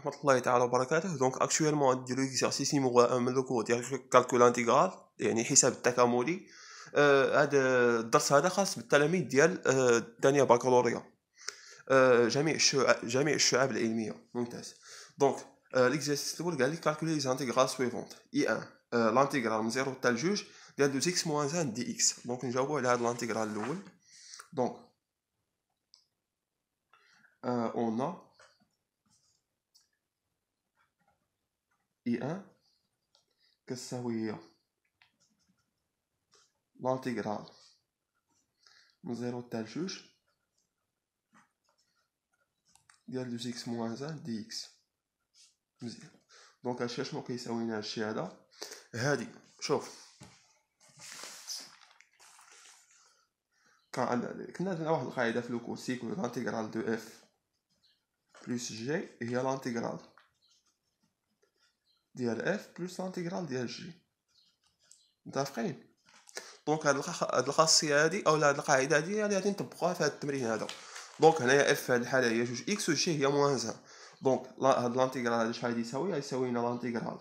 ورحمة الله تعالى وبركاته. دونك اكشوالمون نديرو اكزارسيس نيميرو 1 من لو كور ديال كالكول انتيغرال يعني حساب التكاملي. هذا الدرس هذا خاص بالتلاميذ ديال الثانيه بكالوريا، جميع الشعاب العلميه. ممتاز. دونك ليكزارسيس الاول قال لي كالكولي لي زانتيغرال سويفونت اي 1 لانتيغرال من 0 حتى ل 2 ديال 2 اكس موان 1 دي اكس. دونك نجاوبو على هذا لانتيغرال الاول. دونك اون ا اي 1 كتساوي لانتيغرال من 0 حتى ل 2 ديال 2 اكس موان 1 دي اكس. مزيان. دونك هادشي شنو كيساوي لنا هادشي هذا؟ هادي شوف كنا درنا واحد القاعده في لوكو سيكو لانتيغرال دو اف بلس جي هي لانتيغرال ديال اف بلس لانتيغرال ديال جي. متفقين؟ دونك هاد الخاصيه هادي او هاد القاعده هادي غادي نطبقوها في هاد التمرين هذا. دونك هنايا اف في هاد الحاله هي 2 اكس و جي هي موان 1. دونك هاد لانتيغرال هذا شحال غادي يساوي لنا لانتيغرال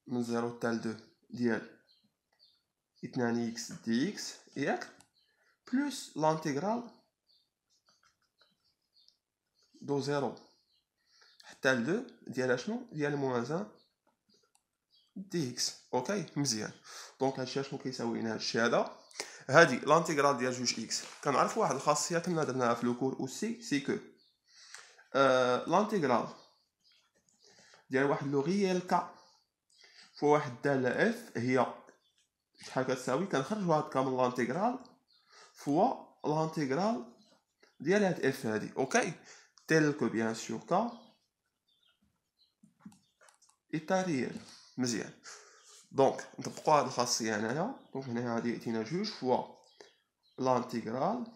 من 0 حتى ل 2 ديال 2 اكس دي اكس ياك بلس لانتيغرال دو 0 حتى ل 2 ديال شنو ديال موان 1 دي اكس. اوكي مزيان. دونك هادشي شنو كيساوي لنا هادشي هذا؟ هادي لانتيغرال ديال 2 اكس كنعرفوا واحد الخاصيه كنا درناها في لو كور اوسي سي كو لانتيغرال ديال واحد لو ريال كا فوا واحد الداله اف هي شحال كتساوي كنخرجوا هاد كامل لانتيغرال فوا لانتيغرال ديال هاد اف هادي. اوكي تيل كو بيان سور كا ايتا ريال. مزيان. دونك نطبقوا هاد الخاصيه هنايا. دونك هنايا غادي ياتينا 2 فوا لانتيغرال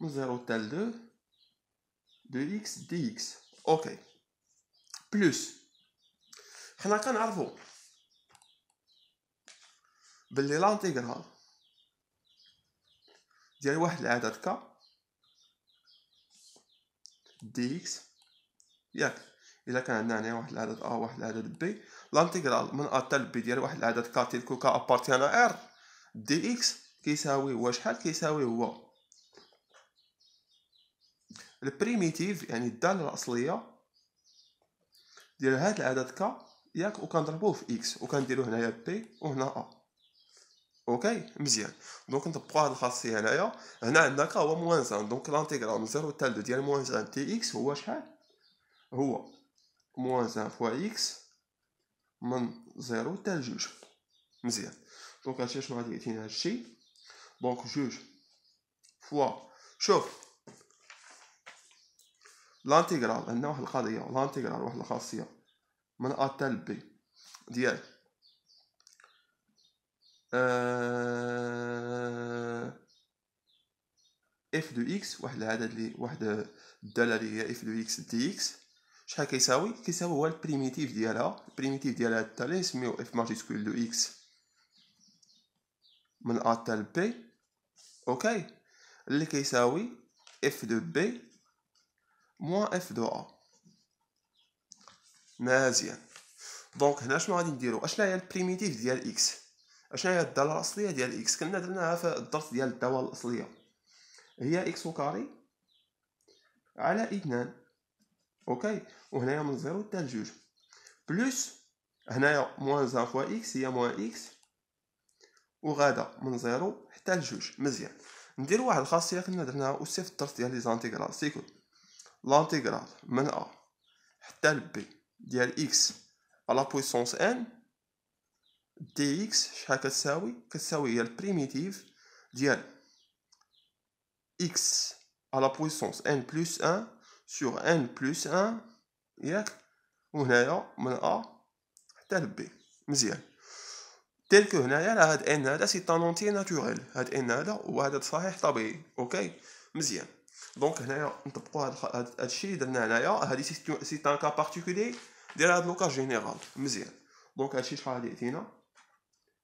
من 0 حتى ل 2 دو اكس دي اكس. اوكي بلس حنا كنعرفوا باللي لانتيغرال ديال واحد العدد كا دي اكس ياك الا كان عندنا هنا واحد العدد ا واحد العدد بي لانتيغرال من ا حتى بي ديال واحد العدد كا تيلكو كا ابارتيان ا ار دي اكس كيساوي هو شحال؟ كيساوي هو البريميتيف يعني الداله الاصليه ديال هاد العدد كا ياك وكنضربوه في اكس وكنديرو هنايا بي وهنا ا. اوكي مزيان. دونك نطبقوا هاد الخاصيه هنايا. هنا عندنا كا هو موان 1 دونك لانتيغرال من 0 حتى ل 2 ديال موان 1 تي اكس هو شحال؟ هو موان 1 فوا اكس من 0 حتى ل 2. مزيان. دونك هادشي شنو غادي يعطينا هادشي؟ دونك 2 فوا شوف لانتيغرال عندنا واحد القضيه لانتيغرال واحد الخاصيه من ا حتى ل بي ديال اف دو اكس واحد العدد اللي واحد الداله اللي هي اف دو اكس دي اكس شحال كيساوي؟ كيساوي هو البريميتيف ديالها. البريميتيف ديال هاد الداله نسميو اف ماجيسكول دو اكس من ا حتى ل بي. اوكي اللي كيساوي اف دو بي موان اف دو ا. مزيان. دونك هنا شنو غادي نديرو؟ اشنا هي البريميتيف ديال اكس؟ اشنا هي الداله الاصليه ديال اكس؟ كنا درناها في الدرس ديال الدوال الاصليه هي اكس كاري على 2. اوكي وهنايا من 0 حتى ل 2 بلس هنايا موان 1 فوا اكس هي موان اكس وغادا من 0 حتى ل 2. مزيان. نديرو واحد الخاصيه كنا درناها اوسي في الدرس ديال لي زانتيغرال سيكو لانتيغرال من ا حتى ل بي ديال اكس على بويسونس ان دي اكس شحال كتساوي؟ كتساوي هي البريميتيف ديال x à la puissance n plus 1 sur n plus 1 ياك وهنايا من a حتى ل b. مزيان. تلك هنايا راه هاد n هذا سي ان اونتي ناتوريل. هاد n هذا هو عدد صحيح طبيعي. اوكي مزيان. دونك هنايا نطبقوا هاد الشيء اللي درنا هنايا. هادي سي ان كا بارتيكولي ديال هاد لوكا جينيرال. مزيان. دونك هادشي شحال غادي يعطينا؟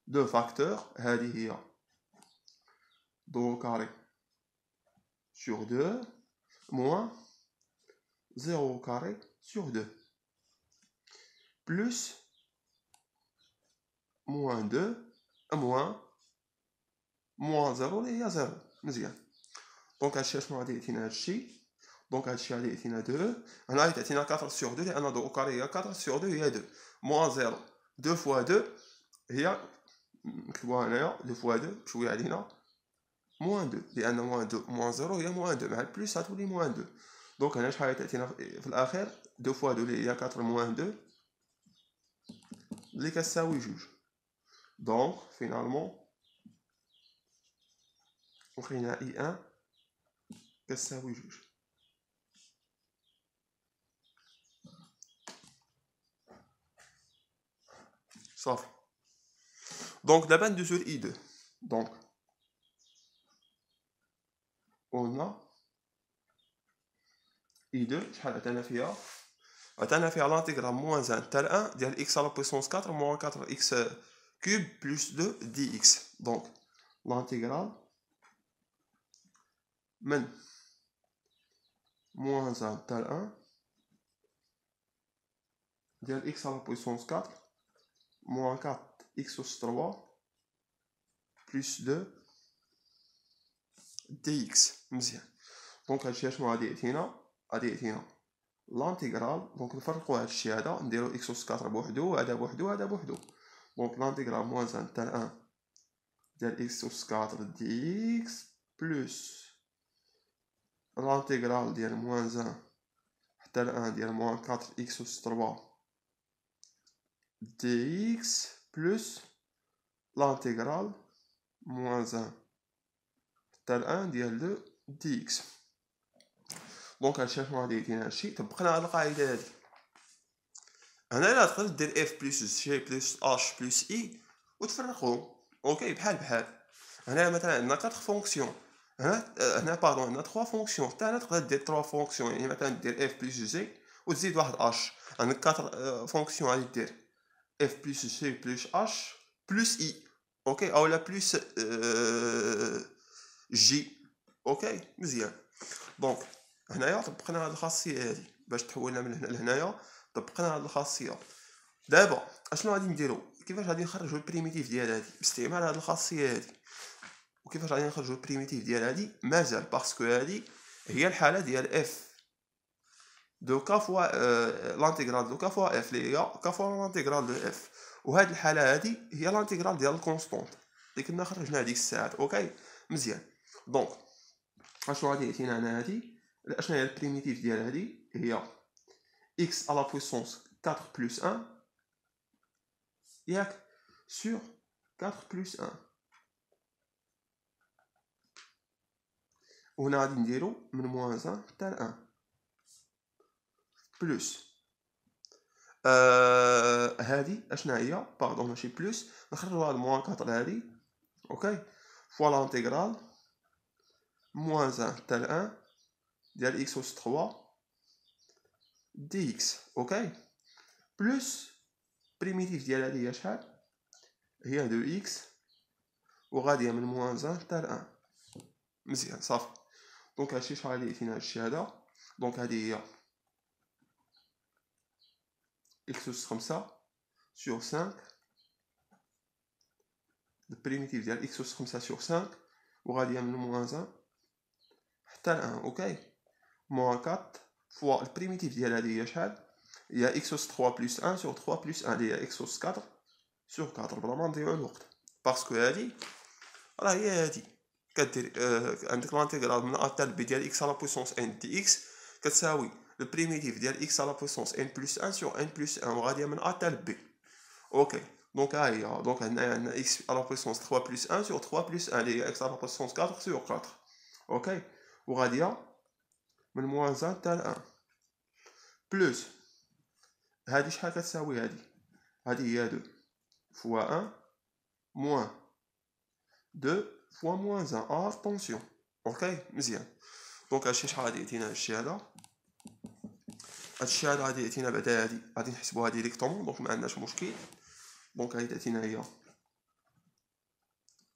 دو فاكتور هادي هي دو كاري sur 2 moins 0 au carré sur 2 plus moins 2 moins 0 اللي هي 0 مزيان. دونك هادشي شنو غادي يعطينا هادشي؟ دونك هادشي غادي يعطينا 2 هنا غادي تعطينا 4 sur 2 لان 2 au carré هي 4 sur 2 هي 2 moins 0 2 fois 2 هي نكتبوها هنايا 2 fois 2 شويه علينا moins 2 لان moins 2 moins 0 هي moins 2 مع البلوس غتولي moins 2 دونك هنا شحال تعطينا في الاخير 2 fois 2 اللي هي 4 moins 2 اللي كتساوي 2 دونك فينالمون لقينا اي 1 كتساوي 2 صافي. دونك دابا ندوزو ل اي 2 دونك قلنا اي 2 شحال عطانا فيها؟ عطانا فيها لانتيغرال موان 1 حتى ل 1 ديال اكس على بويسونس 4 موان 4 اكس كوب بلس 2 دي اكس. دونك لانتيغرال من موان 1 حتى ل 1 ديال اكس على بويسونس 4 موان 4 اكس أس 3 بلس 2 دي اكس. مزيان. دونك هادشي شنو غادي يعطينا؟ غادي يعطينا لانتيغرال. دونك نفرقو هادشي هذا نديرو اكس أس 4 بوحدو هذا بوحدو هذا بوحدو. دونك لانتيغرال موان 1 حتى ل 1 ديال اكس أس 4 دي اكس بلس لانتيغرال ديال موان 1 حتى ل 1 ديال موان 4 اكس أس 3 دي اكس بلس لانتيغرال موان 1 حتى ل 1 ديال 2 دي اكس. دونك هادشي شنو غادي يدينا؟ هادشي طبقنا على القاعده هادي. هنا لا تقدر دير اف بلس جي بلس اش بلس اي وتفرقهم اوكي بحال بحال. هنا مثلا عندنا 4 فونكسيون هنا باردون عندنا 3 فونكسيون حتى هنا تقدر دير 3 فونكسيون يعني مثلا دير اف بلس جي وتزيد واحد اش. عندك 4 فونكسيون غادي دير اف بلس جي بلس اش بلس اي اوكي او لا بلس جي اوكي مزيان. دونك هنايا طبقنا هاد الخاصيه هادي باش تحولنا من هنا لهنايا طبقنا هاد الخاصيه. دابا اشنو غادي نديرو؟ كيفاش غادي نخرجوا البريميتيف ديال هادي باستعمال هاد الخاصيه هادي؟ وكيفاش غادي نخرجوا البريميتيف ديال هادي؟ مازال باسكو هادي هي الحاله ديال اف دو كا فوا لانتيغرال دو كا فوا اف اللي هي كا فوا لانتيغرال دو اف. وهاد الحاله هادي هي لانتيغرال ديال الكونستونت اللي كنا خرجنا هذيك الساعات اوكي مزيان. دونك اشنو غادي يعطينا هنا هادي؟ اشنو هي البريميتيف ديال هادي؟ هي x à la puissance 4 plus 1 ياك sur 4 plus 1 وهنا غادي نديرو من موان 1 حتى ل 1 بلس هادي اشنا هي باردون ماشي بلس نخرجو هاد موان 4 هادي اوكي فوا لانتيغرال موان 1 حتى ل 1 ديال اكس أس 3 دي اكس اوكي بلس بريميتيف ديال هادي هي شحال؟ هي 2 اكس وغاديه من موان 1 حتى ل 1 مزيان صافي. دونك هادشي شحال غادي يعطينا هادشي هذا؟ دونك هادي هي اكس أس 5 sur 5 البريميتيف ديال اكس أس 5 sur 5 وغاديه من موان 1 حتى ل 1 اوكي موان 4 فوا البريميتيف ديال هادي هي شحال؟ هي اكس أس 3 بلس 1 sur 3 بلس 1 اللي هي اكس أس 4 sur 4 بلا ما نضيعو الوقت باسكو هادي راه هي هادي كدير عندك لانتيغرال من ا حتى ل بي ديال اكس على بويسونس ان دي اكس كتساوي لو بريميتيف ديال اكس على بويسونس ان بلس 1 sur ان بلس 1 وغاديه من ا حتى ل بي اوكي. دونك ها هي دونك عندنا اكس على بويسونس 3 بلس 1 sur 3 بلس 1 اللي هي اكس على بويسونس 4 sur 4 اوكي وغاديه من موان 1 حتى ل 1 بلس هادي شحال كتساوي؟ هادي هي 2 فوا 1 موان 2 فوا موان 1 اتونسيون اوكي مزيان. دونك هادشي شحال غادي يعطينا؟ هادشي هذا غادي يعطينا بعدا هادي غادي نحسبوها ديريكتومون دونك ما عندناش مشكل. دونك غادي تعطينا هي 1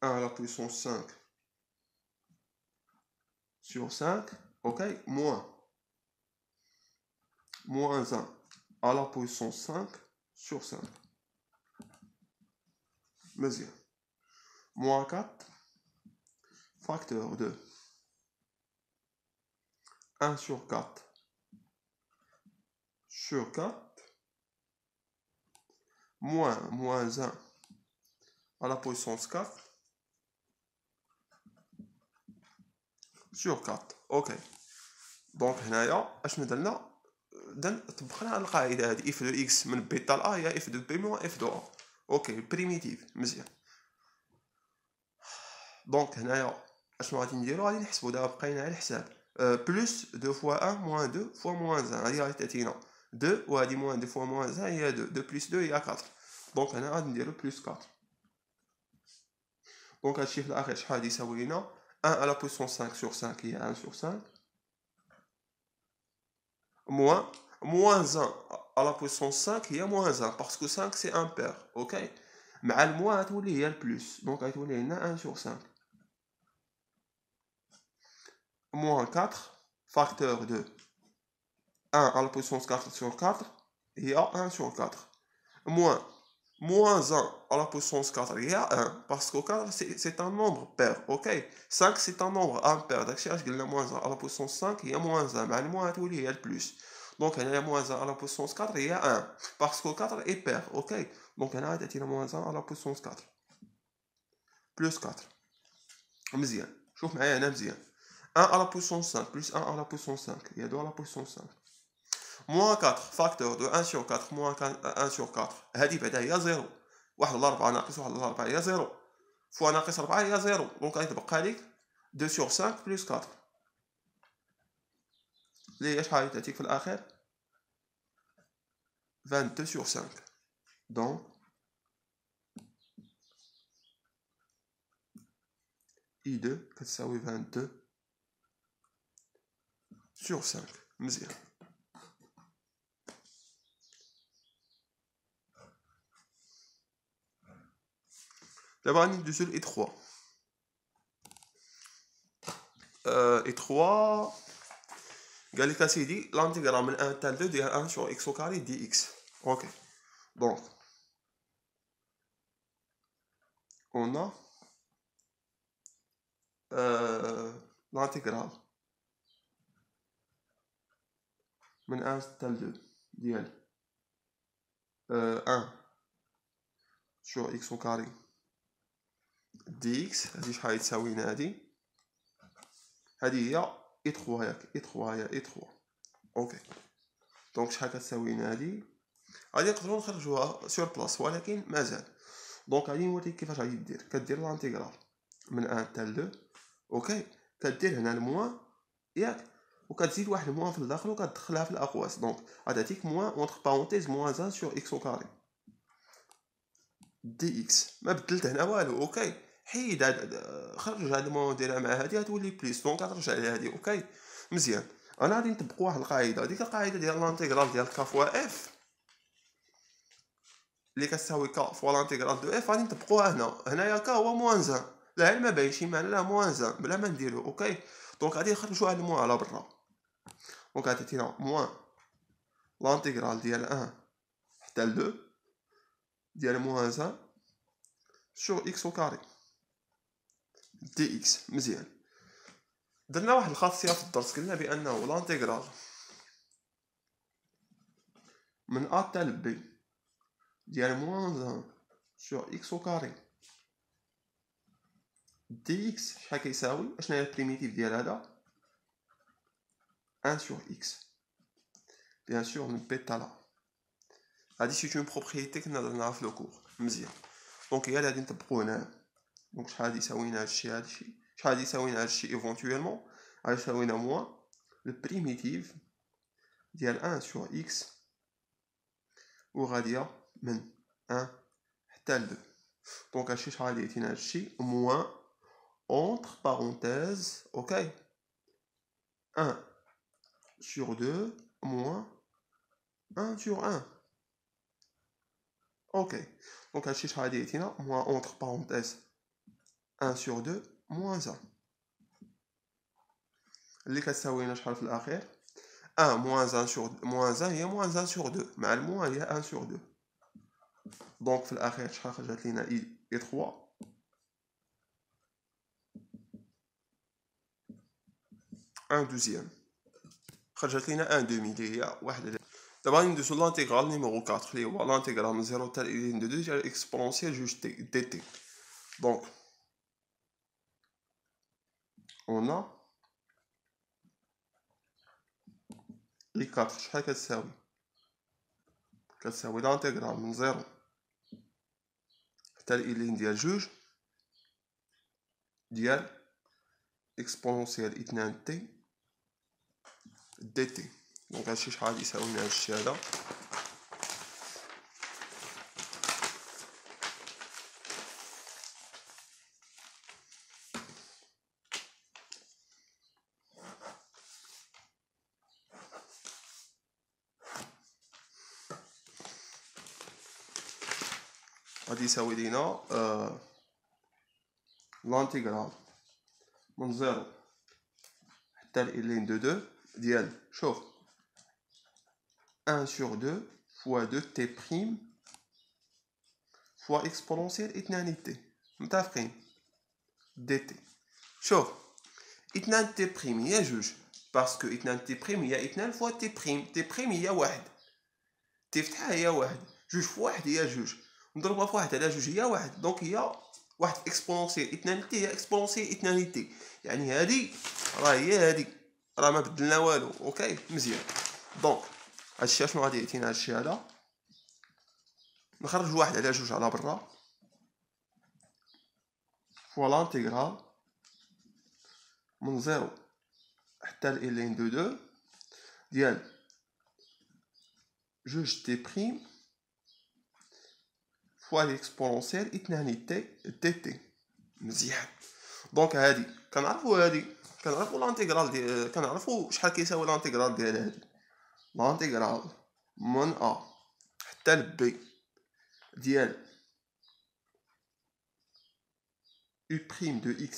على بويسونس 5 sur 5 اوكي موان moins 1 à la puissance 5 sur 5. مزيان. moins 4 facteur de 1 sur 4 sur 4 moins 1 à la puissance 4 sur 4. اوكي دونك هنايا اش درنا طبقنا القاعده هذه اف دو اكس من بيتا ل ا هي اف دو بي موان اف دو ا. اوكي بريميتيف مزيان. دونك هنايا اشنو غادي نديرو غادي نحسبو دابا بقينا على الحساب بلس 2 فوا 1 موان 2 فوا موان 1 هادي غادي تعطينا 2 وهادي موان 2 فوا موان 1 هي 2 2 بلس 2 هي 4. دونك هنا غادي نديرو بلس 4. دونك هادشي في الاخير شحال غادي يساوي لينا 1 على بويسونس 5 sur 5 هي 1 sur 5 moins 1 à la puissance 5 هي moins 1 parce que 5 c'est impair. ok مع الموان غتولي هي البلس دونك غتولي لنا 1 sur 5 moins 4 facteur de 1 à la puissance 4 sur 4 هي 1 sur 4 moins 1 à la puissance 4 il y a 1 parce que 4 c'est un nombre pair. ok 5 c'est un nombre impair داكشي علاش قلنا moins 1 à la puissance 5 هي moins 1 مع الموان تولي هي البلس دونك هنا moins 1 à la puissance 4 هي 1 parce que 4 est pair. ok دونك هنا غادي تعطينا moins 1 à la puissance 4 plus 4. مزيان شوف معايا هنا مزيان 1 à la puissance 5 plus 1 à la puissance 5 هي 2 à la puissance 5 moins 4 facteur de 1 sur 4 moins 1 sur 4 هذه بعدا هي 0 1 على 4 ناقص 1 على 4 هي 0 فوا ناقص 4 هي 0 دونك غادي تبقى لك 2 sur 5 plus 4 اللي هي شحال تعطيك في الاخر 22 sur 5. دونك I2 كتساوي 22 sur 5. مزيان دابا غادي ندوزو ل I3. I3 قال لك اسيدي لانتيغرال من 1 حتى 2 ديال 1 sur x au carré dx. اوكي دونك on a l'intégrale من 1 حتى 2 ديال 1 sur x au carré dx. هادي شحال تساوي لنا هادي هي I3 ياك I3 هي I3. اوكي دونك شحال كتساوي لنا هادي غادي نقدروا نخرجوها سور بلاص ولكن مازال. دونك غادي نوريك كيفاش غادي دير. كدير لانتيغرال من 1 حتى 2. اوكي كدير هنا الموان ياك وكتزيد واحد الموان في الداخل وكتدخلها في الاقواس. دونك غتعطيك موان اونتر بارونتيز موان 1 sur x au carré dx. ما بدلت هنا والو. اوكي حيد خرج هاد الموان ديرها مع هادي غتولي بليس دونك غترجع لي هادي. اوكي مزيان. انا غادي نطبق واحد القاعده. ديك القاعده ديال لانتيغرال ديال ك فوا اف اللي كتساوي ك فوا لانتيغرال دو اف غادي نطبقوها هنايا ك هو موان 1 لا ما باينش معنا لا موان 1 بلا ما نديرو. اوكي دونك غادي نخرجوا هاد الموان على برا. دونك غادي تعطينا موان لانتيغرال ديال 1 حتى 2 ديال موان 1 sur x au carré dx. مزيان. درنا واحد الخاصيه في الدرس قلنا بانه لانتيغرال من a حتى ل b ديال موان 1 sur x au carré dx شحال كيساوي اشنا هي البريميتيف ديال هذا 1 sur x بيان سور من بي حتى ل هادي سي اون بروبريتي كنا درناها في لو كور. مزيان. دونك هي اللي غادي نطبقو هنا. دونك شحال غادي يساوي لنا هادشي شحال غادي يساوي لنا هادشي ايفونتويلمون غادي يساوي لنا موان لو بريميتيف ديال 1 sur x وغاديه من 1 حتى ل 2. دونك هادشي شحال غادي يعطينا هادشي موان entre parenthèses. ok 1 sur 2 moins 1 sur 1. ok دونك هادشي شحال غادي يعطينا موان entre parenthèses 1 sur 2 moins 1 اللي كتساوي لنا شحال في الاخير 1 moins 1 sur moins 1 هي moins 1 sur 2 مع الموان هي 1 sur 2. دونك في الاخير شحال خرجت لينا اي 3 1 دوزيام خرجت لينا 1 دومي اللي هي واحد. دابا غادي ندوزو لانتيغرال نيميرو 4 اللي هو لانتيغرال من 0 حتى لين 2 ديال اكسبونونسيال جوج دي تي. دونك اون اي 4 شحال كتساوي؟ كتساوي لانتيغرال من 0 حتى لين ديال جوج ديال اكسبونونسيال 2 تي دي تي. دونك هادشي شحال غادي يساوي لنا هادشي هذا؟ غادي يساوي لينا لانتيغرال من 0 حتى لين 2 ديال شوف 1 sur 2 fois 2 t prime fois exponentielle 2 t متفقين دي تي. شوف 2 تي بريم هي جوج باسكو 2 تي بريم هي 2 فوا تي بريم. تي بريم هي واحد، تي فتحة هي واحد، جوج في واحد هي جوج، نضربها في واحد على جوج هي واحد. دونك هي واحد اكسبونونسيال 2 تي هي اكسبونونسيال 2 تي. يعني هادي راه هي هادي راه ما بدلنا والو. اوكي مزيان. دونك هادشي اشنو غادي يعطينا هادشي هذا؟ نخرج واحد على جوج على برا فوا لانتيغرال من 0 حتى لين 2 ديال جوج تي بريم فوا ليكسبونونسيال 2 تي دي تي. مزيان. دونك هادي كنعرفو، هادي كنعرفو لانتيغرال ديال، كنعرفو شحال كيساوي لانتيغرال ديال هادي. لانتيغرال من ا حتى ل بي ديال u prime de x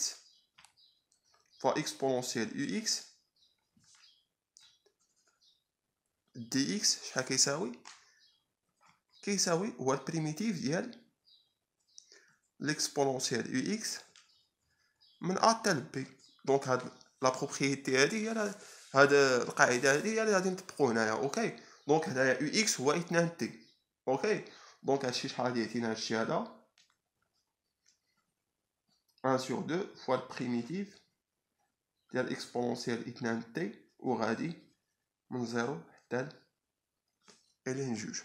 fois exponentielle ux dx شحال كيساوي؟ كيساوي هو البريميتيف ديال ليكسبونونسيال ux من ا حتى ل بي. دونك هاد لا بروبريتي هادي هي هاد القاعده هادي هي اللي غادي نطبقو هنايا. اوكي دونك هنايا يو اكس هو 2 تي. اوكي دونك هادشي شحال غادي يعطينا هادشي هذا 1 sur 2 fois البريميتيف ديال اكسبونونسيال 2 تي وغادي من 0 حتى لين جوج.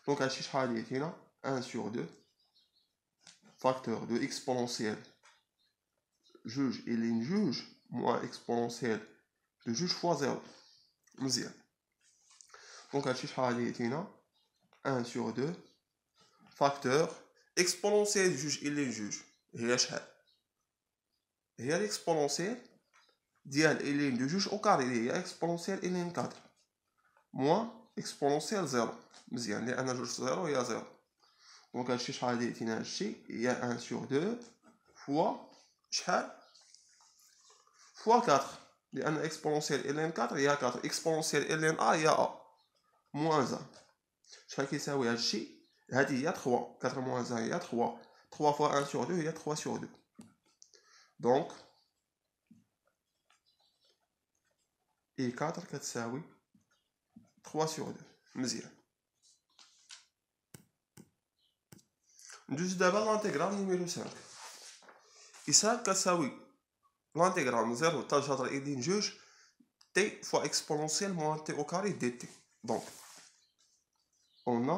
دونك هادشي شحال غادي يعطينا 1 sur 2 فاكتور دو اكسبونونسيال جوج لين جوج موان اكسبونونسيال دو جوج فوا 0. مزيان. دونك هادشي شحال غادي يعطينا 1 sur 2 فاكتور اكسبونونسيال جوج لين جوج هي شحال؟ هي ليكسبونونسيال ديال لين دو جوج او كاري اللي هي اكسبونونسيال لين 4 موان اكسبونونسيال 0. مزيان لان جوج 0 هي 0. دونك هادشي شحال غادي يعطينا؟ هادشي هي 1 sur 2 فوا شحال؟ فوا 4 لان اكسبونونسيال لين 4 هي 4 اكسبونونسيال لين ا هي ا موان 1. شحال كيساوي هادشي؟ هادي هي 3 4 موان 1 هي 3 3 فوا 1 sur 2 هي 3 sur 2. دونك اي 4 كتساوي 3 sur 2. مزيان. ندوز دابا لانتيغرال نيميرو 5. إسا كتساوي لانتيغرال من 0 حتى لشاطر لين جوج تي فوا اكسبونونسيال موان تي او كاري دي تي. دونك اون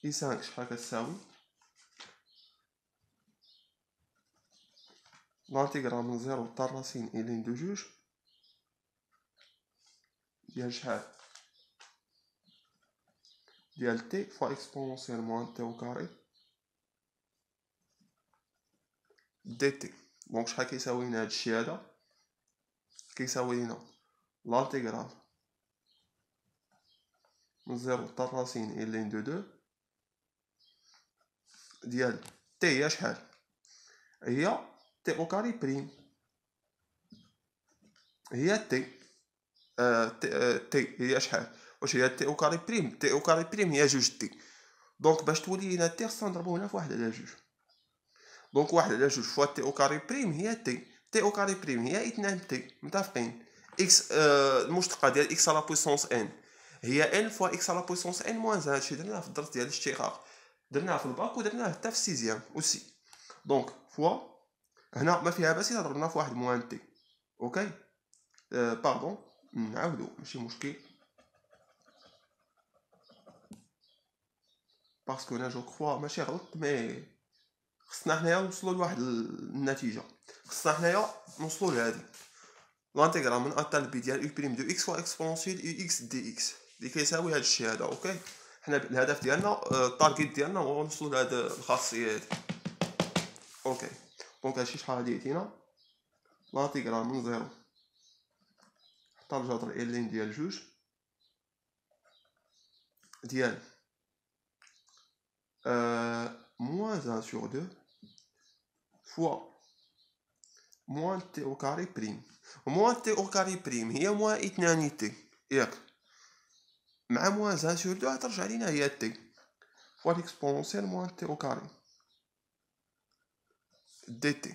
اي 5 شحال كتساوي؟ لانتيغرال من 0 حتى راسين لين دو جوج ديال شحال؟ ديال تي فوا اكسبونونسيال موان تي او كاري دي تي. دونك شحال كيساوي لنا هادشي هذا؟ كيساوي لنا لانتيغرال من 0 حتى راسين لين دو دو ديال تي هي شحال؟ هي تي او كاري بريم هي تي تي هي شحال؟ واش هي تي او كاري بريم؟ تي او كاري بريم هي جوج تي. دونك باش تولي لينا تي خصنا نضربو هنا في 1/2. دونك 1/2 فوا تي او كاري بريم هي تي. تي او كاري بريم هي 2 تي. متفقين؟ اكس المشتقة ديال اكس على بويسونس ان هي ان فوا اكس على بويسونس ان موان زان. هادشي درناه في الدرس ديال الاشتقاق، درناه في الباك ودرناه حتى في السيزيام اوسي. دونك فوا هنا ما فيها باس الا ضربنا في 1 موان تي. اوكي باردون نعاودو ماشي مشكل باسكو انا جو كخوا ماشي غلط مي خصنا حنايا نوصلو لواحد النتيجه. خصنا حنايا نوصلو لهادي لانتيغرال من ا تال بي ديال يو بريم دو اكس فوا اكسبونسيال يو اكس دي اكس اللي كيساوي هاد الشيء هذا. اوكي حنا الهدف ديالنا التارجيت ديالنا هو نوصلو لهاد الخاصيه هادي. اوكي دونك هادشي شحال غادي يعطينا لانتيغرال من 0 حتى الجذر ال لين ديال جوج ديال moins 1 sur 2 fois moins t au carré prime. moins t au carré prime هي moins 2 t ياك مع moins 1 sur 2 غترجع لينا هي t fois l'exponentielle moins t au carré dt.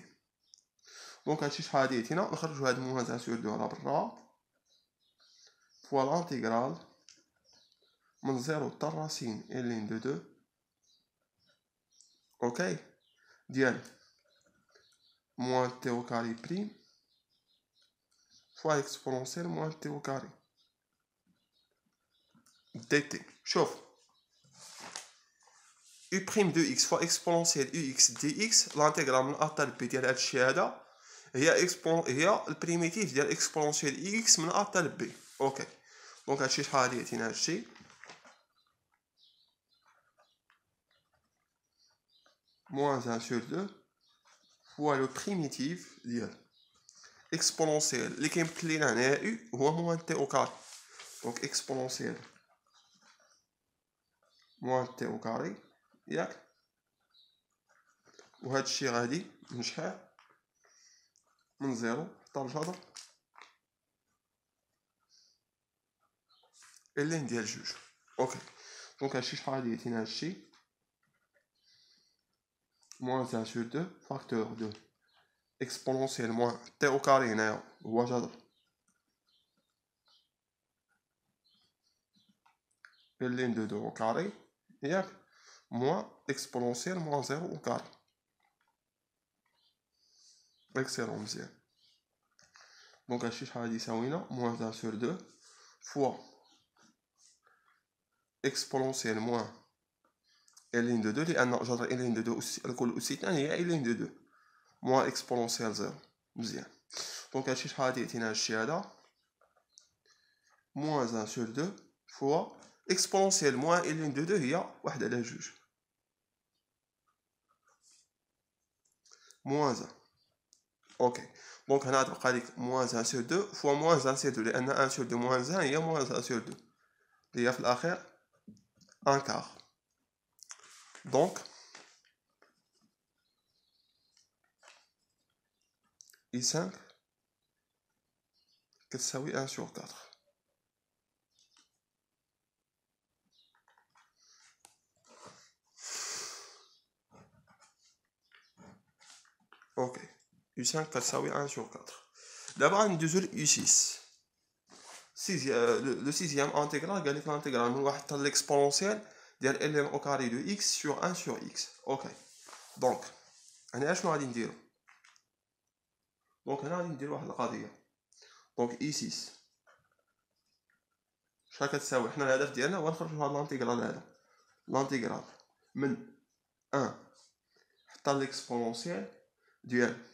دونك هادشي شحال غادي يعطينا؟ نخرجو هاد moins 1 sur 2 على برا fois l'intégrale من 0 حتى الراسين ال لين دو 2 اوكي ديال moins t au carré prime fois exponentielle moins t au carré dt. شوف u prime de x fois exponentielle ux dx l'intégral من a حتى ب ديال هادشي هذا هي البريميتيف ديال exponentielle x من a حتى ب. اوكي دونك هادشي شحال غادي يعطينا؟ هادشي moins 1 sur 2 fois le primitif ديال exponentielle اللي كيمثل لينا هنايا u هو moins t au carré. دونك exponentielle moins t au carré ياك وهاد الشيء غادي من شحال؟ من 0 حتى الجذر ال لين ديال جوج. اوكي دونك هادشي شحال غادي يعطينا؟ هادشي moins 1 sur 2 facteur de exponentielle moins t au carré هنايا هو جذر ال لين دو 2 au carré ياك moins exponentielle moins 0 au carré. اكسلون مزيان. دونك هادشي شحال غادي يساوينا؟ moins 1 sur 2 fois exponentielle moins ال لين دو 2 لان جذر ال لين دو 2 الكل اس 2 هي ال لين دو 2 moins exponentielle 0. مزيان. دونك هادشي شحال غادي يعطينا؟ هادشي هذا moins 1 sur 2 fois exponentielle moins ال لين دو 2 هي 1/2 moins 1. اوكي دونك هنا غتبقى ليك moins 1 sur 2 fois moins 1 sur 2 لان 1 sur 2 moins 1 هي moins 1 sur 2 اللي هي في الاخير 1 quart. دونك I5 كتساوي 1 sur 4. اوكي U5 كتساوي 1 sur 4. دابا غندوزو ل U6 le sixième intégral قال لك l'intégral من واحد حتى l'exponentielle ديال ln au carré de x sur 1 sur x. اوكي دونك هنا شنو غادي نديرو؟ دونك هنا غادي نديرو واحد القضيه. دونك E6 شحال كتساوي؟ حنا الهدف ديالنا هو نخرجو هاد لانتيغرال هذا لانتيغرال من 1 حتى l'exponentielle ديال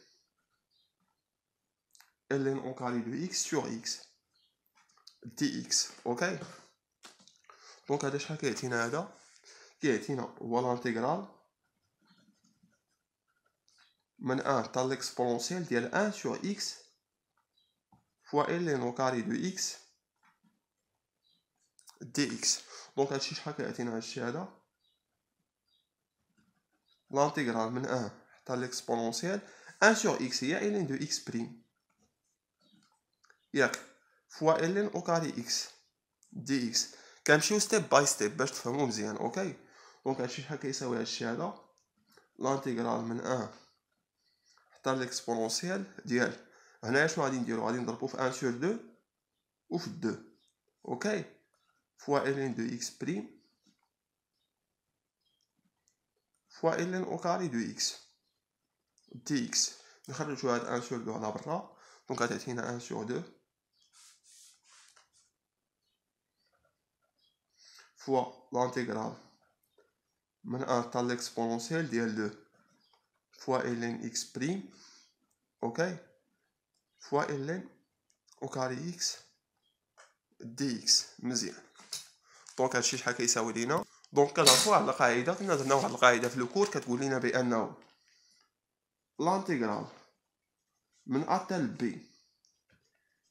ln au carré de x sur x dx. اوكي دونك هذا شحال كيعطينا؟ هذا كيعطينا هو لانتيغرال من 1 حتى l'exponentielle ديال 1 sur x fois ln au carré de x dx. دونك هادشي شحال كيعطينا؟ هادشي هذا لانتيغرال من 1 حتى l'exponentielle 1 sur x هي ln de x prime ياك فوا ln او كاري x dx. كنمشيو ستيب باي ستيب باش تفهمو مزيان. اوكي دونك هادشي شحال كيساوي هادشي هذا لانتيغرال من 1 حتى ليكسبونونسيال ديال هنايا شنو غادي نديرو غادي نضربو في 1 sur 2 و في 2 اوكي فوا ln de x prime فوا ln او كاري de x dx. نخرجو هاد 1 sur 2 على برا دونك غتعطينا 1 sur 2 فوا لانتيغرال من 1 حتى ليكسبونونسيال ديال 2 فوا ln x بريم اوكي فوا ln او كاري x dx. مزيان دونك هادشي شحال كيساوي لينا. دونك كنعرفو على القاعده كنا درنا واحد القاعده في الكور كتقول لنا بانه لانتيغرال من ا حتى ب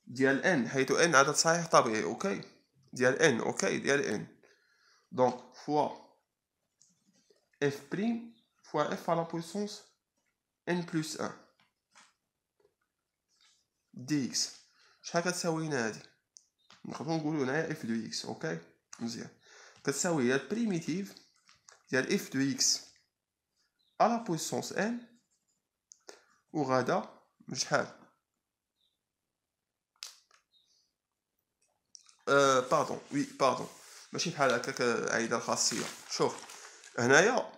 ديال n حيث n عدد صحيح طبيعي اوكي ديال n اوكي ديال n دونك فوا f بريم فوا f على بويسونس n بلس 1 dx. شحال كتساوي لنا هادي نقدروا نقولوا هنايا f دو x اوكي مزيان كتساوي هي البريميتيف ديال f دو x على بويسونس n وغادا من شحال باردون وي باردون ماشي بحال هكاك عايده الخاصيه. شوف هنايا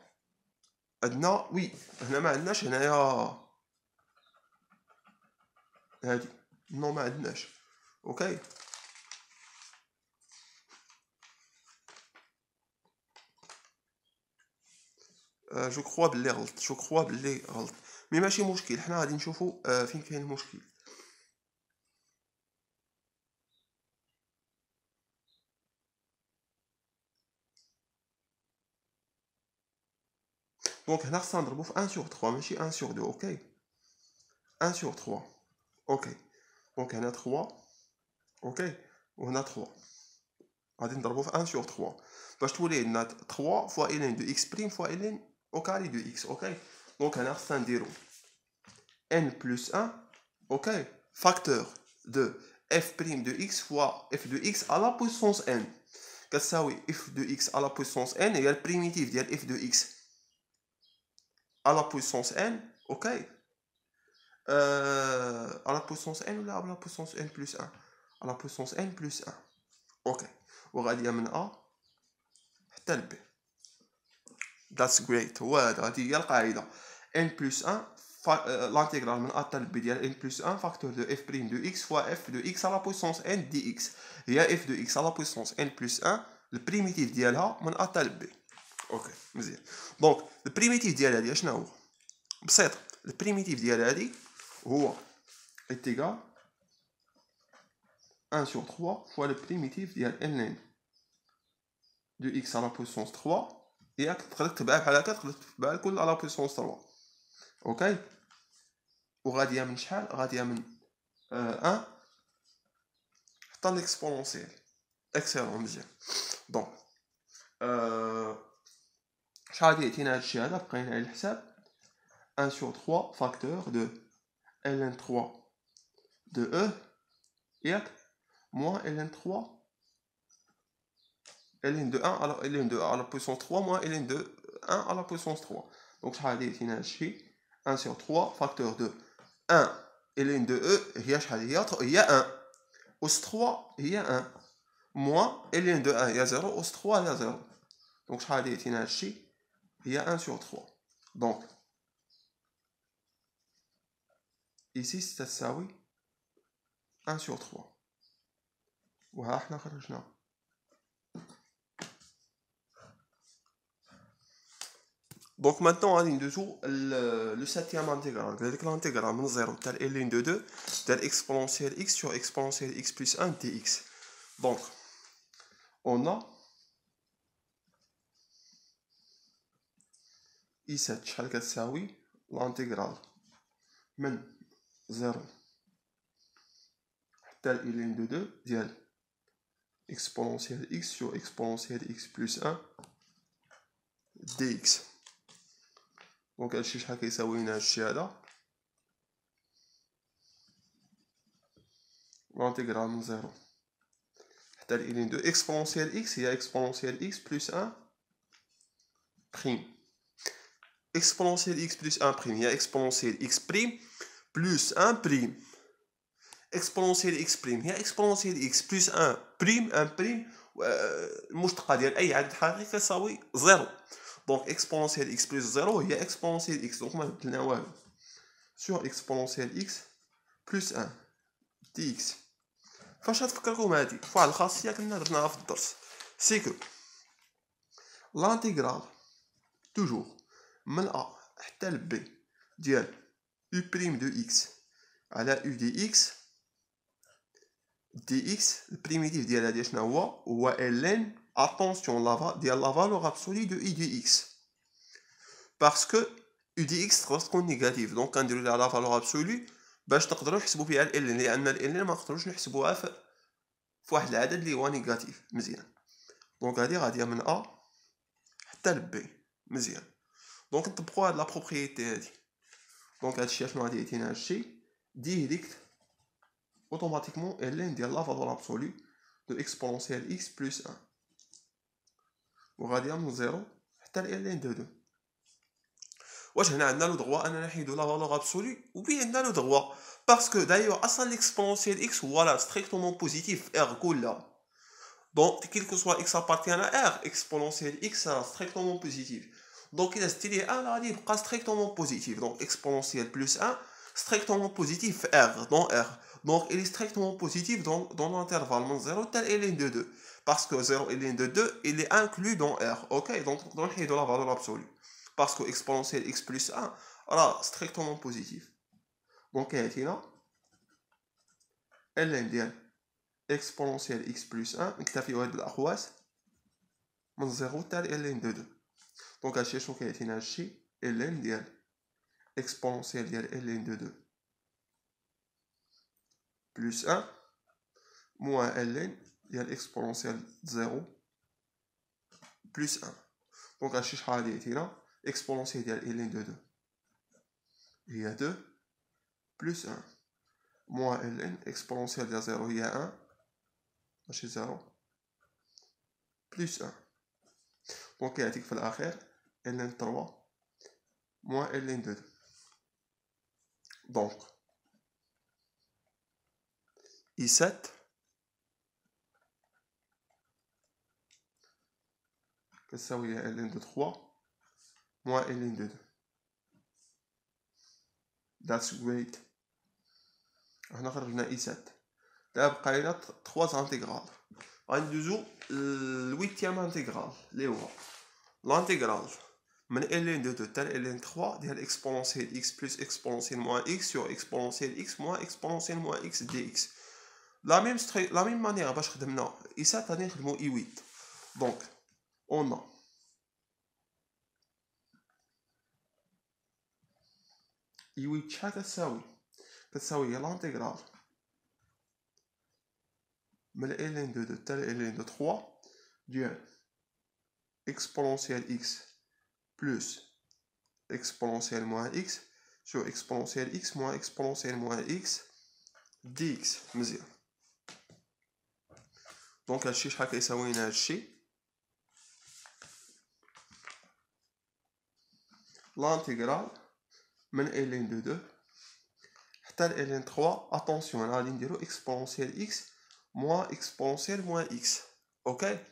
عندنا وي هنا ما عندناش هنايا هادي نو ما عندناش اوكي جو كخوا بلي غلط مي ماشي مشكل حنا غادي نشوفوا فين كاين المشكل. دونك هنا خصنا نضربو في 1 sur 3 ماشي 1 sur 2 اوكي 1 sur 3 اوكي دونك هنا 3 اوكي وهنا 3 غادي نضربو في 1 sur 3 باش تولي عندنا 3 فوا ln دو x بريم فوا ln او كاري دو x اوكي دونك هنا خصنا نديرو n بلس 1 اوكي فاكتور دو f prime de x fois f de x à la puissance n كتساوي f de x à la puissance n هي البريميتيف ديال f de x à la puissance n اوكي à la puissance n ولا à la puissance n plus 1 à la puissance n plus 1 اوكي وغاديه من a حتى ل b. that's great هو هذا هذه هي القاعده n plus 1 l'intégral من a حتى ل b ديال n plus 1 فاكتور دو f prime de x fois f de x à la puissance n dx هي f de x à la puissance n plus 1 البريميتيف ديالها من a حتى ل b. اوكي مزيان دونك البريميتيف ديال هذه شنو هو بسيط البريميتيف ديال هذه هو égal 1 sur 3 fois le primitif ديال ln de x à la puissance 3 ياك تقدر تكتبها بحال هكا تقدر تكتبها الكل على بويسونس 3 اوكي وغاديه من شحال غاديه من 1 حتى ليكسبونونسيال اكسيلون مزيان دونك شحال غادي يعطينا هادشي هذا بقينا على الحساب 1 sur 3 فاكتور دو ln 3 de e ياك moins ln 3 ln de 1 alors ln de 1 à la puissance 3 moins ln de 1 à la puissance 3 donc شحال غادي يعطينا هادشي 1 sur 3 facteur de 1 ln de e هي شحال هي 1 أس 3 هي 1 moins ln de 1 هي 0 أس 3 هي 0 donc شحال غادي يعطينا هادشي هي 1 sur 3 donc ici ستساوي 1 sur 3 وها حنا خرجنا. دونك مانتون غادي ندوزو لو ساتيام انتيغرال هذيك الانتيغرال من 0 حتى ln دو 2 ديال اكسبونونسيال x sur exponentielle x plus 1 dx. donc on a i7 شحال كتساوي الانتيغرال من 0 حتى ln دو 2 ديال exponentielle x sur exponentielle x plus 1 dx. دونك هادشي شحال كيساوي لنا هادشي هذا l'intégrale من 0 حتى لn دو exponentielle x هي exponentielle x plus 1 prime. Exponentielle x plus 1 prime هي exponentielle x prime plus 1 prime. Exponentielle x prime هي exponentielle x plus 1 prime 1 prime المشتقة ديال أي عدد حقيقي كتساوي 0. Donc exponentielle x plus 0 هي exponentielle x. Donc ما بدلنا والو. Sur exponentielle x plus 1 dx. فاش غتفكركم هادي فواحد الخاصية كنا درناها في الدرس سي كو لانتيغرال توجور من A حتى ل B ديال u prime de x على u dx dx البريميتيف ديالها ديال شنو هو ln attention ديال لا فالور ابسولي دو i dx باسكو u dx تقدر تكون نيجاتيف دونك كنديرو ليها لا فالور ابسولي باش نقدروا نحسبوا فيها ال لان ال ما نقدروش نحسبوها في واحد العدد اللي هو نيجاتيف. مزيان دونك هذه غاديه من A حتى ل B. مزيان دونك نطبقوا هاد لا بروبريتي هادي. دونك هادشي شنو غادي يعطينا هادشي ديريكت اوتوماتيكمون ln ديال لا فالور ابسولي دو اكسبونونسيال x بلس 1 وغاديه من 0 حتى ل ln دو 2. واش هنا عندنا لو دغوا اننا نحيدو لا فالور ابسولي وبي عندنا لو دغوا باسكو دايوغ اصلا ليكسبونونسيال اكس هو لا ستريكتومون بوزيتيف ار كلها. دونك كيل كو سوا اكس ابارتيان ا ار اكسبونونسيال اكس راه ستريكتومون بوزيتيف. دونك الا زدتي ليه 1 غادي يبقى ستريكتومون بوزيتيف. دونك اكسبونونسيال بلس 1 ستريكتومون بوزيتيف في ار دون ار. دونك il est strictement positif dans l'intervalle من 0 حتى ln de 2 باسكو 0 ln de 2 il est inclus dans r. اوكي دونك نقدروا نحيدو لا فالور ابسولي باسكو اكسبونونسيال x بلس 1 راه ستريكتومون بوزيتيف. دونك يعطينا ln ديال اكسبونونسيال x بلس 1 نكتفيو هاد الاقواس من 0 حتى ln de 2. دونك هادشي شنو كيعطينا هادشي ln ديال اكسبونونسيال ديال ln de 2 بلس 1 موان ln ديال اكسبونونسيال 0 بلس 1. دونك هادشي شحال غادي يعطينا اكسبونونسيال ديال ln de 2 هي 2 بلس 1 موان ln اكسبونونسيال ديال 0 هي 1 ماشي 0 بلس 1. دونك يعطيك في الاخير ln 3 موان ln de 2. دونك i7 كتساوي ln de 3 موان ln de 2. That's great. هنا خرجنا i7. دابا بقى لنا 3 انتيغرال غندوزو الويتيام انتيغرال اللي هو لانتيغرال من ln de 2 حتى ln 3 ديال اكسبونونسيال x بلس اكسبونونسيال موان x سور اكسبونونسيال x موان اكسبونونسيال موان x dx. لا ميم مانيير باش خدمنا i7 غادي نخدمو i8. دونك on a i8 شحال كتساوي هي لانتيغرال من ln de 2 حتى ln de 3 ديال اكسبونونسيال x بلس اكسبونونسيال موان x سور اكسبونونسيال x موان اكسبونونسيال موان x dx. مزيان دونك هادشي شحال كيساوي لنا هادشي لانتيغرال من ln de 2 حتى ln 3 اتونسيون غادي نديرو اكسبونونسيال x موان اكسبونونسيال موان x. اوكي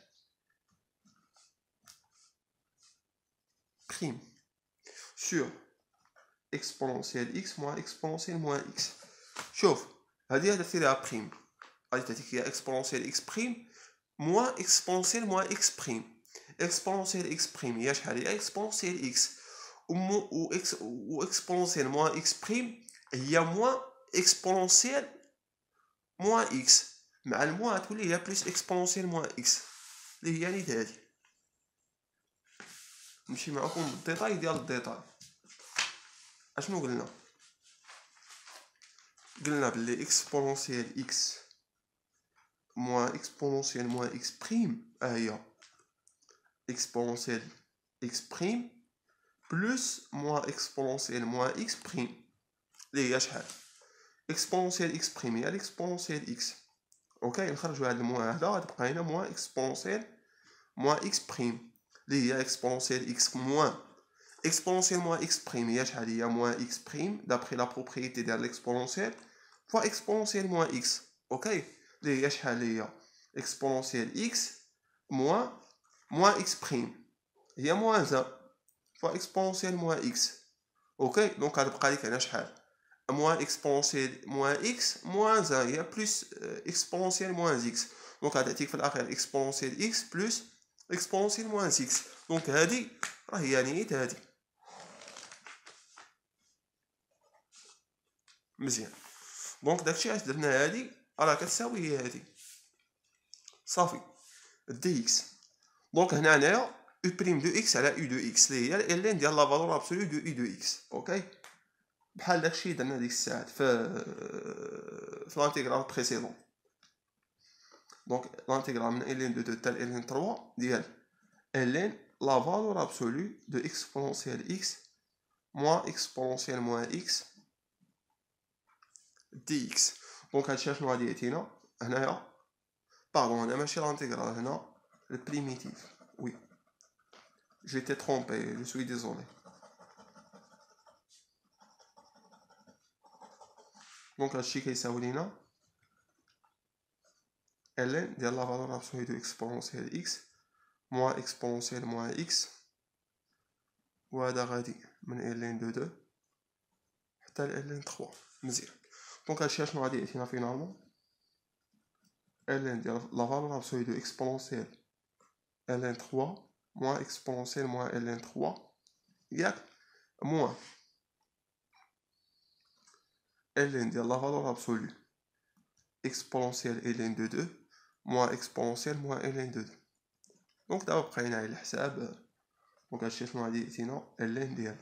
prime sur exponentielle x moins exponentielle moins x. شوف هذه درتي لها بريم غادي تعطيك هي exponentielle x prime moins exponentielle moins x prime. exponentielle x prime هي شحال هي exponentielle x و exponentielle moins x prime هي moins exponentielle moins x مع الموان تولي هي بلس exponentielle moins x اللي هي نيت هادي. نمشي معكم بالديتاي ديال الديتاي. اشنو قلنا بلي اكسبونونسيال اكس موان اكسبونونسيال موان اكس بريم هي اكسبونونسيال اكس بريم بلس موان اكسبونونسيال موان اكس بريم اللي هي شحال اكسبونسيال اكس بريم هي الاكسبونسيال اكس. اوكي نخرجوا هاد الموان هذا غتبقى هنا موان اكسبونسيال موان اكس بريم اللي هي اكسبونسيال اكس موان اكسبونسيال موان اكس بريم هي شحال هي موان اكس بريم دابخي لا بروبريتي ديال الاكسبونسيال فوا اكسبونسيال موان اكس. اوكي اللي هي شحال هي اكسبونسيال اكس موان اكس بريم هي موان زان فوا اكسبونسيال موان اكس. اوكي دونك غتبقى لك هنا شحال موان اكسبونسيال موان اكس موان زان هي بلس اكسبونسيال موان اكس. دونك غتعطيك في الاخير اكسبونسيال اكس بلس اكسبونسيال موان اكس. دونك هادي راه هي نيت هادي مزيان. دونك داكشي علاش درنا هادي راه كتساوي هي هادي صافي دي اكس. دونك هنايا او بريم دو اكس على او دو اكس اللي هي ال ديال لا فالور ابسولو دو او دو اكس. اوكي بحال داكشي درنا ديك الساعات في لانتيغرال بريسيدون. دونك لانتيغرال من ال دو 2 حتى ال 3 ديال ال لا فالور ابسولو دو اكسبونسيال اكس موان اكسبونسيال موان اكس دي اكس. دونك هادشي شنو غادي يعطينا هنايا باردون هنا ماشي لانتيغرال هنا البريميتيف. وي j'étais trompé je suis désolé. دونك هادشي كيساوي لينا ln ديال لا فالور ابسولو دو اكسبونسيال اكس موان اكسبونسيال موان اكس وهذا غادي من ln دو 2 حتى ln 3 مزيان. دونك هادشي شنو غادي يعطينا فينالمون ln ديال لا فالور ابسولو دو اكسبونسيال ln 3 موان اكسبونسيال موان ln 3 ياك موان ln ديال لا فالور ابسولو اكسبونسيال ln دو 2 موان اكسبونسيال موان ln دو 2. دونك دابا بقينا على الحساب. دونك هادشي شنو غادي يعطينا ln ديال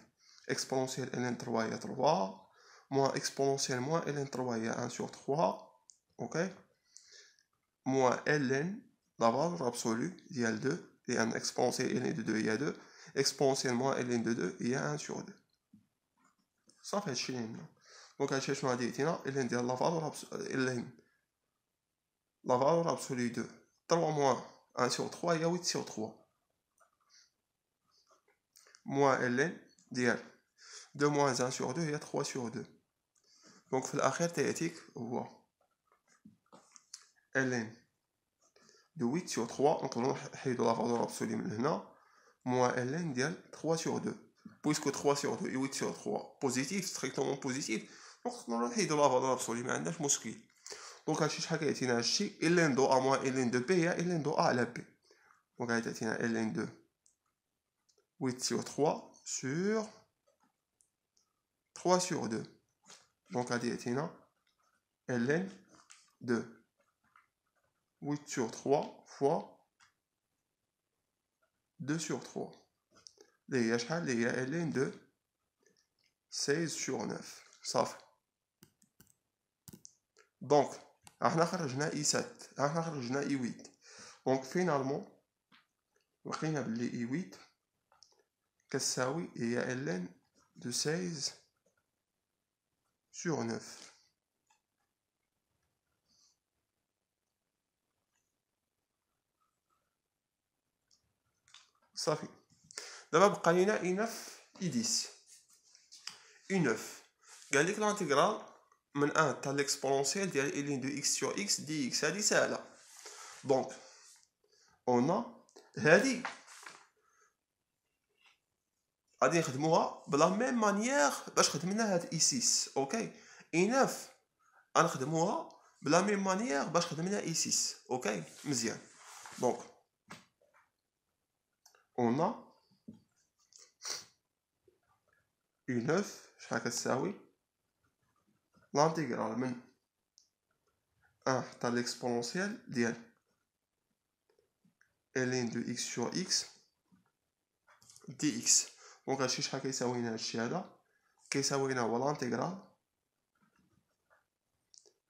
اكسبونسيال ln 3 هي 3 موان اكسبونسيال موان ln 3 هي 1 sur 3. اوكي موان ln لا فالور ابسولو ديال 2 لان اكسبونسيال ln دو 2 هي 2 اكسبونسيال موان ln دو 2 هي 1 sur 2 صافي هادشي اللي عندنا. دونك هادشي شنو غادي يعطينا ln ديال لا فالور ln لا فالور ابسولو 2 3 موان 1 sur 3 هي 8 sur 3 موان ln ديال 2 moins 1 sur 2 هي 3 sur 2. دونك في الاخير تيعطيك هو ln دو 8 sur 3 نقدروا نحيدو لا فالور ابسولي من هنا موان ln ديال 3 sur 2 بويسكو 3 sur 2 et 8 sur 3 بوزيتيف ستريكتومون بوزيتيف دونك نقدروا نحيدو لا فالور ابسولي ما عندناش مشكل. دونك هادشي شحال كيعطينا هادشي ln دو ا موان ln دو بي هي ln دو ا على بي. دونك غادي تعطينا ln دو 8 sur 3 sur 3 sur 2. دونك غادي يعطينا ln de 8 sur 3 fois 2 sur 3 اللي هي شحال اللي هي ln de 16 sur 9 صافي. دونك احنا خرجنا اي 7 احنا خرجنا اي 8. دونك فينالمون لقينا بلي اي 8 كتساوي هي ln de 16 sur 9. صافي دابا بقى لينا اي 9 اي 10. اي 9 قال لك لانتيغرال من 1 حتى ليكسبونسيال ديال ln دو اكس sur اكس دي اكس. هادي ساهله. دونك اون هادي غادي نخدموها بلا ميم مانيير باش خدمنا هاد اي 6. اوكي اي 9 غنخدموها بلا ميم مانيير باش خدمنا اي 6. اوكي مزيان. دونك اون اي 9 شحال كتساوي لانتيغرال من 1 حتى ليكسبونسيال ديال ln دو اكس sur اكس دي اكس. دونك هادشي شحال كيساوي لنا هادشي هذا كيساوي لنا هو لانتيغرال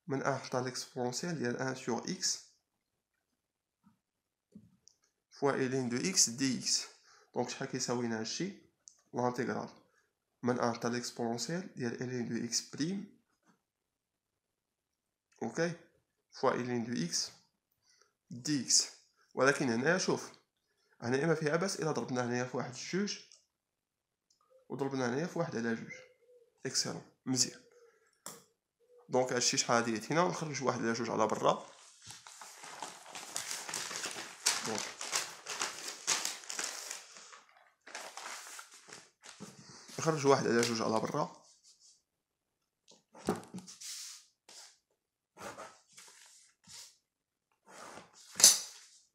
من 1 حتى ليكسبونسيال ديال 1 sur اكس فوا ln دو اكس دي اكس. دونك شحال كيساوي لنا هادشي لانتيغرال من 1 حتى ليكسبونسيال ديال ln دو اكس بريم اوكي فوا إلين دو إكس دي إكس. ولكن هنايا شوف، هنايا ما فيها باس إلا ضربنا هنايا في واحد جوج وضربنا هنايا في واحد على جوج. إكسلون مزيان. دونك هادشي شحال ديت هنا، ونخرج واحد على جوج على برا. دونك نخرج واحد على جوج على برا.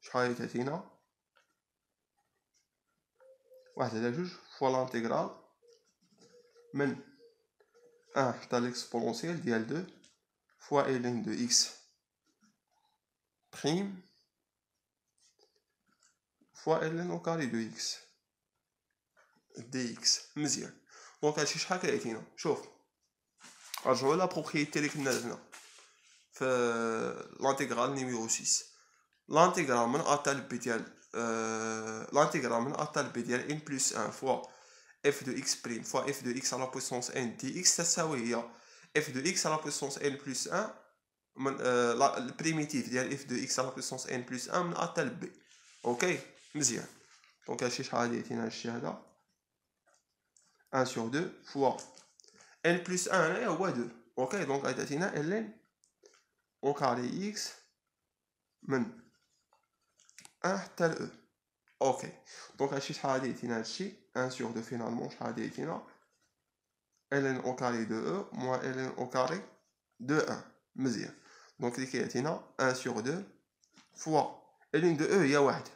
شحال تعطينا واحد على جوج فوا لانتيغرال من 1 حتى ليكسبونونسيال ديال 2 فوا إلين دو إكس بريم فوا إلين أو كاري دو إكس دي إكس. مزيان. دونك هادشي شحال كيعطينا؟ شوف نرجعو لا بروبريتي لي كنا درنا في لانتيغرال نيميرو 6. لانتيغرال من أ حتى بي ديال لانتيغرال من أ حتى بي ديال ان بلس 1 فوا اف دو اكس بريم فوا اف دو اكس على بويسونس ان دي اكس تساوي هي اف دو اكس على بويسونس ان بلس 1 من البريميتيف ديال اف دو اكس على بويسونس ان بلس 1 من ا حتى بي. اوكي مزيان. دونك هادشي شحال يعطينا هادشي هذا 1 sur 2 فوا ان بلس 1 هنايا هو 2. اوكي دونك غتعطينا الين او كاري اكس من 1 حتى ل او. اوكي دونك هادشي شحال غادي يعطينا هادشي 1 sur 2 فينالمون شحال غادي يعطينا ln au carré de e moins ln au carré de 1. مزيان. دونك اللي كيعطينا 1 sur 2 فوا ln de e هي واحد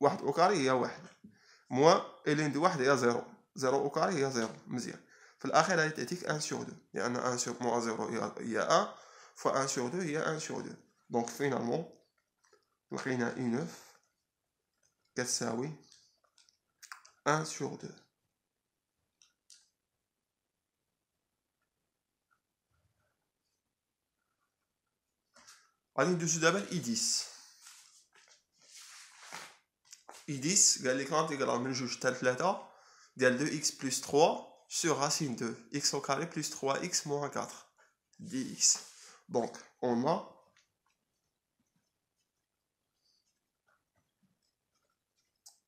au carré هي واحد moins ln de واحد هي 0 0 au carré هي 0. مزيان. في الاخير غادي تعطيك 1 sur 2 لان 1 sur moins 0 هي 1 فوا 1 sur 2 هي 1 sur 2. دونك فينالمون لقينا اي 9 كتساوي 1 sur 2. غادي ندوزو دابا ل اي 10. اي 10 قال لك لانتيغرال من جوج حتى لثلاثة ديال 2 اكس بلس 3 sur racine de x au carré plus 3x moins 4 dx. Donc on a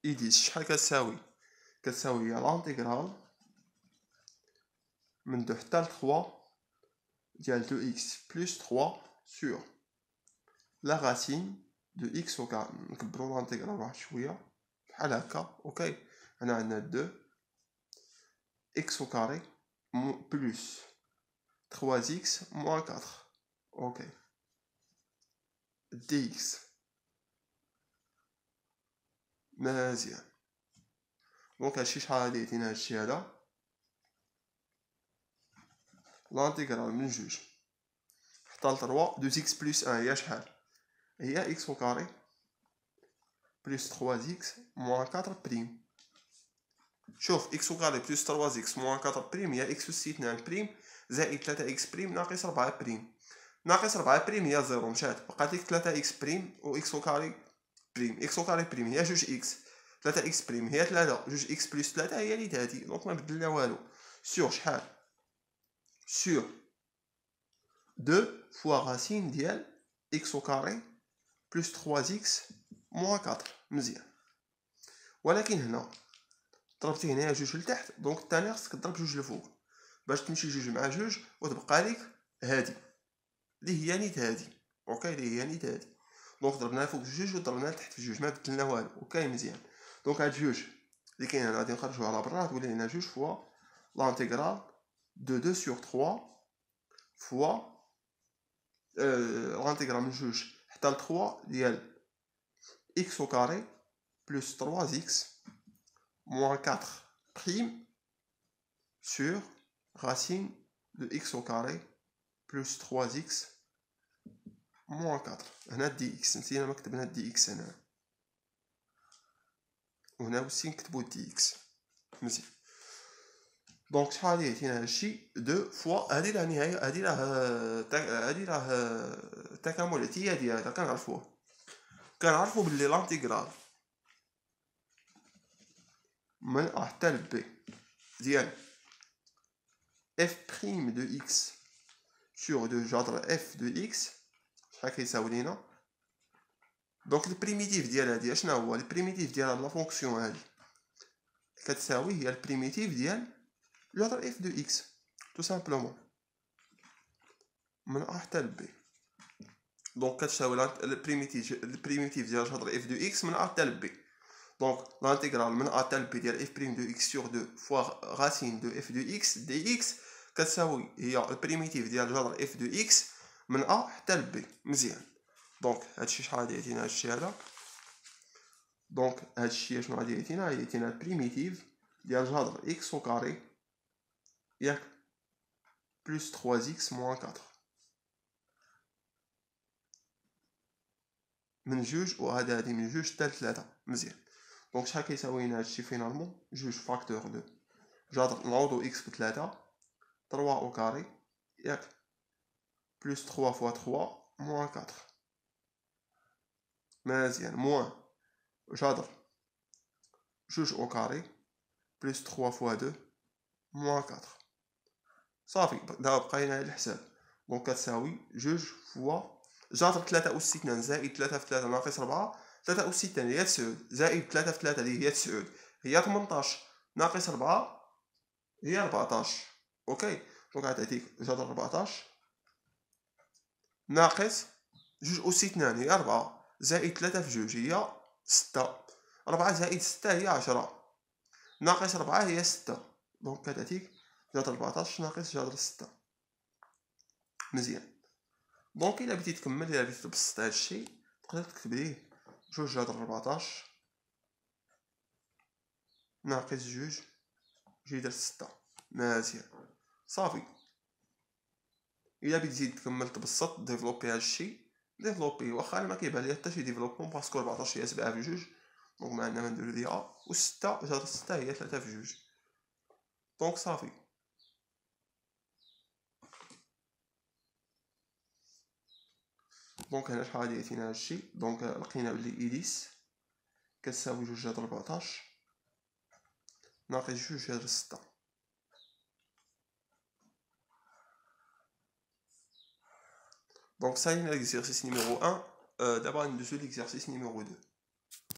اي 10 شحال كتساوي؟ كتساوي هي لانتيغرال من 2 حتى ل 3 ديال 2x plus 3 sur la racine de x au carré. نكبرو لانتيغرال واحد شويه بحال هكا. اوكي هنا عندنا 2 x au carré plus 3x moins 4. ok dx. مزيان. دونك هادشي شحال غادي يعطينا هادشي هذا لانتيغرال من جوج حتى ل 3 2x بلس 1 هي شحال؟ هي x au carré بلس 3x moins 4 بريم. شوف x au carré بلس 3x moins 4 بريم هي x أس 2 بريم زائد 3x بريم ناقص 4 بريم. ناقص 4 بريم هي 0 مشات بقات لك 3x بريم و x au carré بريم. x au carré بريم هي 2x 3x بريم هي 3 2x بلس 3 هي اللي تهدي. دونك ما بدلنا والو. سور شحال؟ sur 2 fois racine ديال x au carré plus 3x moins 4. مزيان. ولكن هنا ضربتي هنايا جوج لتحت دونك الثاني خصك تضرب جوج لفوق باش تمشي جوج مع جوج وتبقى لك هادي اللي هي نيت هادي. اوكي اللي هي نيت هادي. دونك ضربناها فوق جوج وضربناها تحت في جوج ما بدلنا والو. اوكي مزيان. دونك هاد جوج اللي كاين هنا غادي نخرجوها على برا تولي لنا جوج فوا لانتيغرال de 2 sur 3 fois l'intégral من جوج حتى ل 3 ديال x au carré plus 3x moins 4 prime sur racine de x au carré plus 3x moins 4. هنا دي x نسينا ما كتبنا دي x هنا وهنا aussi نكتبو دي x. مزيان. دونك شحال يعطينا هادشي 2 فوا هادي راه نهاية هادي راه التكامل الاعتيادي هذا كنعرفوه باللي لانتيغرال من ا حتى ل بي ديال اف بريم دو اكس sur 2 جذر اف دو اكس شحال كيساوي لينا. دونك البريميتيف ديال هادي اشنا هو البريميتيف ديال هاد لا فونكسيون هادي كتساوي هي البريميتيف ديال جذر اف دو اكس تو سامبلومون من ا حتى ل بي. دونك كتساوي البريميتيف ديال جذر اف دو اكس من ا حتى ل بي. دونك لانتيغرال من ا حتى ل بي ديال اف بريم دو اكس سور 2 فوا غاسين دو اف دو اكس دي اكس كتساوي هي البريميتيف ديال جذر اف دو اكس من ا حتى ل بي. مزيان. دونك هادشي شحال غادي يعطينا هادشي هذا. دونك هادشي شنو غادي يعطينا البريميتيف ديال جذر اكس او كاري ياك بلس 3 اكس موان 4 من جوج وهادي من جوج حتى لثلاثة. مزيان. دونك شحال كيساوي لنا هادشي فينالمون جوج فاكتور دو جذر نعوضو اكس بثلاثة 3 او كاري ياك بلس 3 فوا 3 موان 4. مزيان. موان جذر جوج او كاري بلس 3 فوا 2 موان 4. صافي دابا بقى لنا الحساب. دونك كتساوي جوج فوا جذر 3 أس 2 زائد 3 في 3 ناقص 4. 3 أس 2 هي 9 زائد 3 في 3 اللي هي 9 هي 18 ناقص 4 هي 14. اوكي. دونك غتعطيك جذر 14 ناقص جوج أس 2 هي 4 زائد 3 في جوج هي 6. 4 زائد 6 هي 10 ناقص 4 هي 6. دونك كتعطيك جذر 14 ناقص جذر 6. مزيان. دونك الا بغيتي تكمل الا بغيتي تبسط هادشي تقدر تكتب ليه جوج جذر 14 ناقص جوج جذر 6. مزيان. صافي. الا بغيتي تزيد تكمل تبسط ديفلوبي هادشي ديفلوبي. واخا انا ما كيبان ليا حتى شي ديفلوبمون باسكو 14 هي 7 في جوج دونك ما عندنا ما نديرو ليها و 6 جذر 6 هي 3 في جوج. دونك صافي. دونك هنا شحال غادي يعطينا هادشي. دونك لقينا بلي إيديس كتساوي جوج جذر 14 ناقص جوج جذر 6. دونك سالينا l'exercice numéro 1. دابا ندوزو l'exercice numéro 2.